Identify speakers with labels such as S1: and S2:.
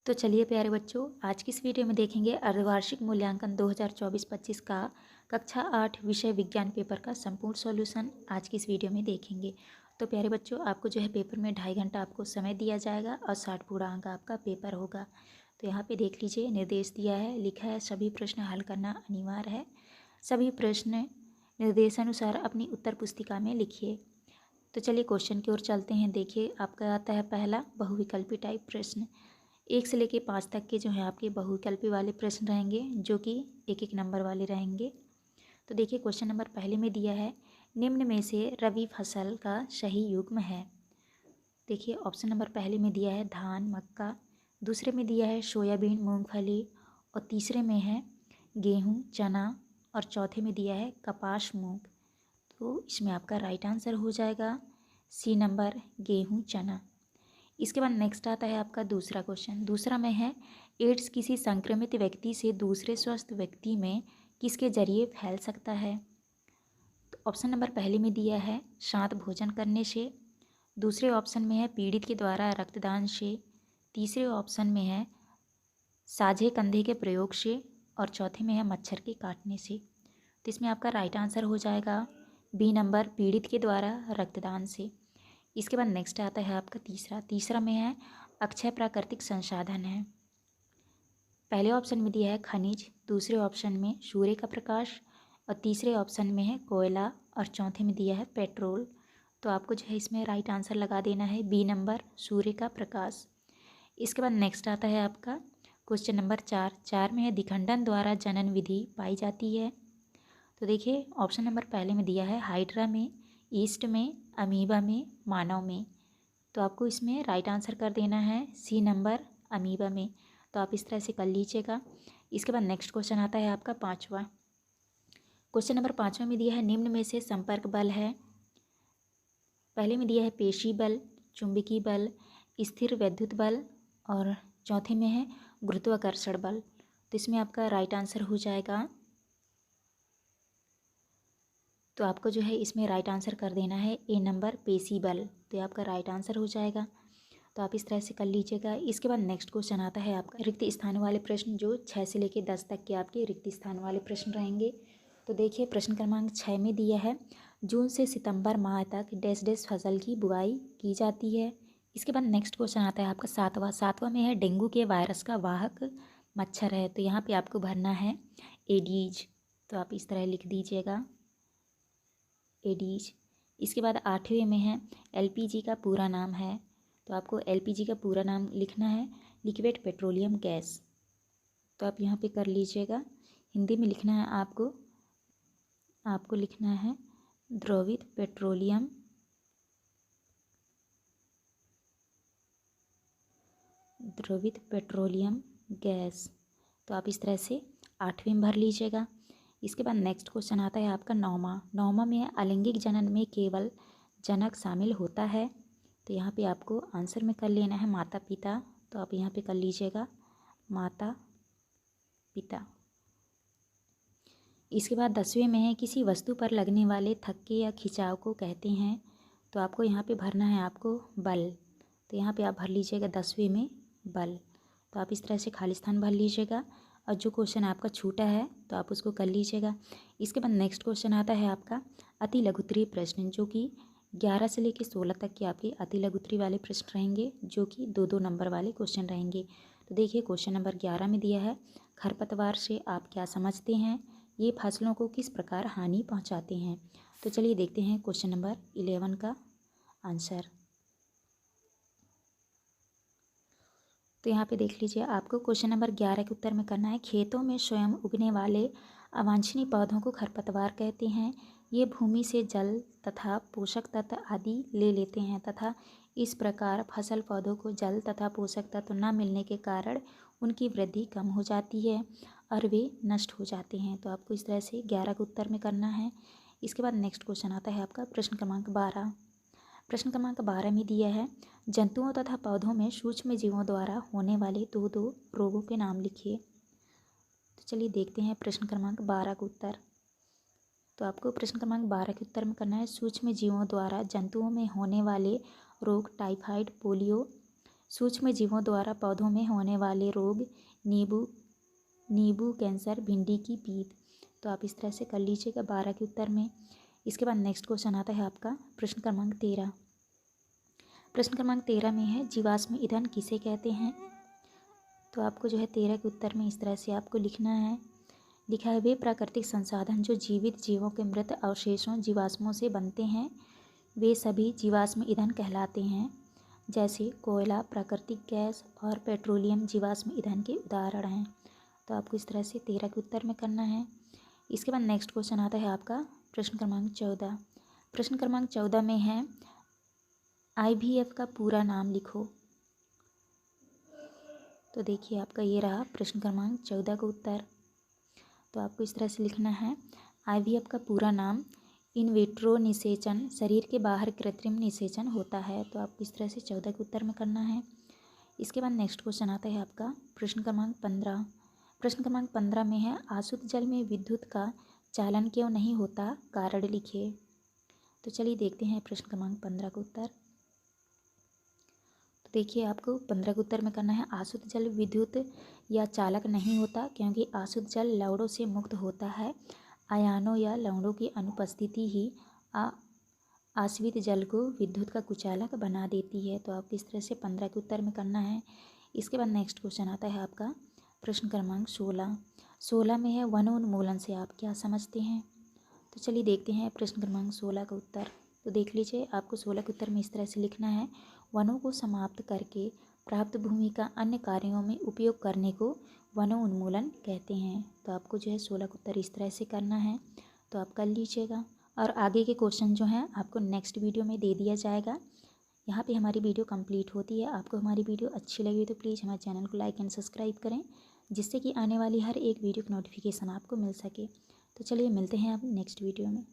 S1: तो चलिए प्यारे बच्चों, आज की इस वीडियो में देखेंगे अर्धवार्षिक मूल्यांकन 2024-25 का कक्षा 8 विषय विज्ञान पेपर का संपूर्ण सॉल्यूशन आज की इस वीडियो में देखेंगे। तो प्यारे बच्चों, आपको जो है पेपर में 2.5 घंटा आपको समय दिया जाएगा और 60 पूरा अंक आपका पेपर होगा। तो यहाँ पे देख लीजिए, निर्देश दिया है, लिखा है सभी प्रश्न हल करना अनिवार्य है। सभी प्रश्न निर्देशानुसार अपनी उत्तर पुस्तिका में लिखिए। तो चलिए क्वेश्चन की ओर चलते हैं। देखिए, आपका आता है पहला बहुविकल्पी टाइप प्रश्न। 1 से लेकर 5 तक के जो है आपके बहुविकल्पी वाले प्रश्न रहेंगे, जो कि 1-1 नंबर वाले रहेंगे। तो देखिए, क्वेश्चन नंबर पहले में दिया है, निम्न में से रबी फसल का सही युग्म है। देखिए, ऑप्शन नंबर पहले में दिया है धान, मक्का, दूसरे में दिया है सोयाबीन, मूंगफली, और तीसरे में है गेहूँ, चना, और चौथे में दिया है कपास, मूंग। तो इसमें आपका राइट आंसर हो जाएगा सी नंबर, गेहूँ, चना। इसके बाद नेक्स्ट आता है आपका दूसरा क्वेश्चन। दूसरा में है, एड्स किसी संक्रमित व्यक्ति से दूसरे स्वस्थ व्यक्ति में किसके जरिए फैल सकता है। तो ऑप्शन नंबर पहले में दिया है साथ भोजन करने से, दूसरे ऑप्शन में है पीड़ित के द्वारा रक्तदान से, तीसरे ऑप्शन में है साझे कंधे के प्रयोग से, और चौथे में है मच्छर के काटने से। तो इसमें आपका राइट आंसर हो जाएगा बी नंबर, पीड़ित के द्वारा रक्तदान से। इसके बाद नेक्स्ट आता है आपका तीसरा में है अक्षय प्राकृतिक संसाधन है। पहले ऑप्शन में दिया है खनिज, दूसरे ऑप्शन में सूर्य का प्रकाश, और तीसरे ऑप्शन में है कोयला, और चौथे में दिया है पेट्रोल। तो आपको जो है इसमें राइट आंसर लगा देना है बी नंबर, सूर्य का प्रकाश। इसके बाद नेक्स्ट आता है आपका क्वेश्चन नंबर 4 में है दिखंडन द्वारा जनन विधि पाई जाती है। तो देखिए, ऑप्शन नंबर पहले में दिया है हाइड्रा में, ईस्ट में, अमीबा में, मानव में। तो आपको इसमें राइट आंसर कर देना है सी नंबर, अमीबा में। तो आप इस तरह से कर लीजिएगा। इसके बाद नेक्स्ट क्वेश्चन आता है आपका 5वां। क्वेश्चन नंबर 5वां में दिया है निम्न में से संपर्क बल है। पहले में दिया है पेशी बल, चुंबकीय बल, स्थिर वैद्युत बल, और चौथे में है गुरुत्वाकर्षण बल। तो इसमें आपका राइट आंसर हो जाएगा, तो आपको जो है इसमें राइट आंसर कर देना है ए नंबर, पेशी बल। तो ये आपका राइट आंसर हो जाएगा। तो आप इस तरह से कर लीजिएगा। इसके बाद नेक्स्ट क्वेश्चन आता है आपका रिक्त स्थान वाले प्रश्न, जो 6 से लेकर 10 तक के आपके रिक्त स्थान वाले प्रश्न रहेंगे। तो देखिए, प्रश्न क्रमांक 6 में दिया है जून से सितंबर माह तक डैश डैश फसल की बुआई की जाती है। इसके बाद नेक्स्ट क्वेश्चन आता है आपका 7वां में है डेंगू के वायरस का वाहक मच्छर है। तो यहाँ पर आपको भरना है एडीज। तो आप इस तरह लिख दीजिएगा, एडीज। इसके बाद 8वें में है एलपीजी का पूरा नाम है। तो आपको एलपीजी का पूरा नाम लिखना है लिक्विड पेट्रोलियम गैस। तो आप यहाँ पे कर लीजिएगा। हिंदी में लिखना है आपको लिखना है द्रवित पेट्रोलियम गैस। तो आप इस तरह से 8वें में भर लीजिएगा। इसके बाद नेक्स्ट क्वेश्चन आता है आपका 9वां में अलैंगिक जनन में केवल जनक शामिल होता है। तो यहाँ पे आपको आंसर में कर लेना है माता पिता। तो आप यहाँ पे कर लीजिएगा माता पिता। इसके बाद 10वें में है किसी वस्तु पर लगने वाले थक्के या खिंचाव को कहते हैं। तो आपको यहाँ पे भरना है आपको बल। तो यहाँ पे आप भर लीजिएगा 10वें में बल। तो आप इस तरह से खाली स्थान भर लीजिएगा, और जो क्वेश्चन आपका छूटा है तो आप उसको कर लीजिएगा। इसके बाद नेक्स्ट क्वेश्चन आता है आपका अति लघुत्तरीय प्रश्न, जो कि 11 से लेकर 16 तक के आपके अति लघुत्तरीय वाले प्रश्न रहेंगे, जो कि 2-2 नंबर वाले क्वेश्चन रहेंगे। तो देखिए, क्वेश्चन नंबर 11 में दिया है खरपतवार से आप क्या समझते हैं, ये फसलों को किस प्रकार हानि पहुँचाते हैं। तो चलिए देखते हैं क्वेश्चन नंबर 11 का आंसर। तो यहाँ पे देख लीजिए, आपको क्वेश्चन नंबर 11 के उत्तर में करना है खेतों में स्वयं उगने वाले अवांछनीय पौधों को खरपतवार कहते हैं। ये भूमि से जल तथा पोषक तत्व आदि ले लेते हैं तथा इस प्रकार फसल पौधों को जल तथा पोषक तत्व न मिलने के कारण उनकी वृद्धि कम हो जाती है और वे नष्ट हो जाते हैं। तो आपको इस तरह से 11 के उत्तर में करना है। इसके बाद नेक्स्ट क्वेश्चन आता है आपका प्रश्न क्रमांक 12। प्रश्न क्रमांक 12 में दिया है जंतुओं तथा पौधों में सूक्ष्म जीवों द्वारा होने वाले दो रोगों के नाम लिखिए। तो चलिए देखते हैं प्रश्न क्रमांक 12 का उत्तर। तो आपको प्रश्न क्रमांक 12 के उत्तर में करना है सूक्ष्म जीवों द्वारा जंतुओं में होने वाले रोग टाइफाइड, पोलियो, सूक्ष्म जीवों द्वारा पौधों में होने वाले रोग, नींबू कैंसर, भिंडी की पीत। तो आप इस तरह से कर लीजिएगा 12 के उत्तर में। इसके बाद नेक्स्ट क्वेश्चन आता है आपका प्रश्न क्रमांक 13। प्रश्न क्रमांक 13 में है जीवाश्म ईंधन किसे कहते हैं। तो आपको जो है 13 के उत्तर में इस तरह से आपको लिखना है। लिखा है वे प्राकृतिक संसाधन जो जीवित जीवों के मृत अवशेषों जीवाश्मों से बनते हैं वे सभी जीवाश्म ईंधन कहलाते हैं। जैसे कोयला, प्राकृतिक गैस और पेट्रोलियम जीवाश्म ईंधन के उदाहरण हैं। तो आपको इस तरह से 13 के उत्तर में करना है। इसके बाद नेक्स्ट क्वेश्चन आता है आपका प्रश्न क्रमांक 14। प्रश्न क्रमांक 14 में है IVF का पूरा नाम लिखो। तो देखिए आपका ये रहा प्रश्न क्रमांक 14 का उत्तर। तो आपको इस तरह से लिखना है IVF का पूरा नाम इन विट्रो निषेचन, शरीर के बाहर कृत्रिम निषेचन होता है। तो आपको इस तरह से 14 के उत्तर में करना है। इसके बाद नेक्स्ट क्वेश्चन आता है आपका प्रश्न क्रमांक 15। प्रश्न क्रमांक 15 में है आशुद्ध जल में विद्युत का चालन क्यों नहीं होता, कारण लिखिए। तो चलिए देखते हैं प्रश्न क्रमांक 15 का उत्तर। तो देखिए आपको 15 के उत्तर में करना है आशुद्ध जल विद्युत या चालक नहीं होता क्योंकि आशुद्ध जल लवणों से मुक्त होता है। आयनों या लवणों की अनुपस्थिति ही आश्रित जल को विद्युत का कुचालक बना देती है। तो आपको इस तरह से 15 के उत्तर में करना है। इसके बाद नेक्स्ट क्वेश्चन आता है आपका प्रश्न क्रमांक 16। 16 में है वनोन्मूलन से आप क्या समझते हैं। तो चलिए देखते हैं प्रश्न क्रमांक 16 का उत्तर। तो देख लीजिए आपको 16 के उत्तर में इस तरह से लिखना है वनों को समाप्त करके प्राप्त भूमि का अन्य कार्यों में उपयोग करने को वनोन्मूलन कहते हैं। तो आपको जो है 16 का उत्तर इस तरह से करना है। तो आप कर लीजिएगा और आगे के क्वेश्चन जो हैं आपको नेक्स्ट वीडियो में दे दिया जाएगा। यहाँ पे हमारी वीडियो कंप्लीट होती है। आपको हमारी वीडियो अच्छी लगी तो प्लीज़ हमारे चैनल को लाइक एंड सब्सक्राइब करें जिससे कि आने वाली हर एक वीडियो की नोटिफिकेशन आपको मिल सके। तो चलिए मिलते हैं अब नेक्स्ट वीडियो में।